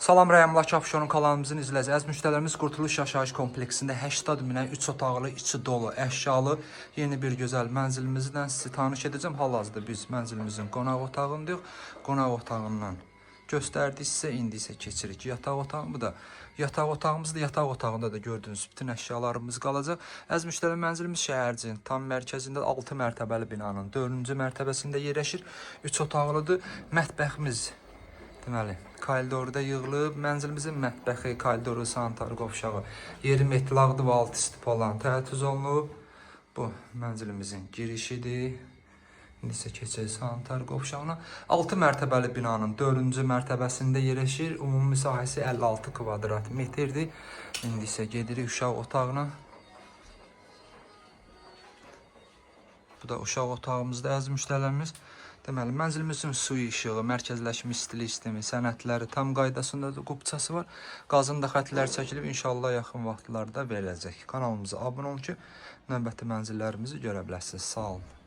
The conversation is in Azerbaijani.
Salam, Rəyamlaki Afşonun kanalımızın izləyəcəyiz. Müştərilərimiz Qurtuluş Yaşayış kompleksində 80 minə 3 otaqlı, içi dolu, əşyalı yeni bir gözəl mənzilimizdən sizi tanış edəcəm. Hal-hazırda biz mənzilimizin qonaq otağındayıq. Qonaq otağından göstərdik sizə. İndi isə keçirik yataq otağını. Bu da yataq otağımızdır. Yataq otağında da gördüyünüz bütün əşyalarımız qalacaq. Əziz müştəri, mənzilimiz şəhərciyinin tam mərkəzində 6 mərtəbəli binanın 4-cü mərtəbəsində yerləşir. 3 otaqlıdır. Mətbəximiz deməli koridorda yığılıb. Mənzilimizin mətbəxi, koridoru, sanitar qovşağı, yeri metlaqdır və alt üstü olan təchiz olunub. Bu mənzilimizin girişidir. İndi isə keçək sanitar qovşağına. 6 mərtəbəli binanın 4-cü mərtəbəsində yerləşir. Ümumi sahəsi 56 kvadrat metrdir. İndi isə gedirik uşaq otağına. Bu da uşaq otağımızda əziz müştərilərimiz. Deməli, mənzilimizin suyu işığı, mərkəzləşmiş istilik sistemi, sənədləri tam qaydasındadır, qubçası var. Qazın da xətlər çəkilib, inşallah yaxın vaxtlarda veriləcək. Kanalımıza abunə olun ki, növbəti mənzillərimizi görə biləsiniz. Sağ olun.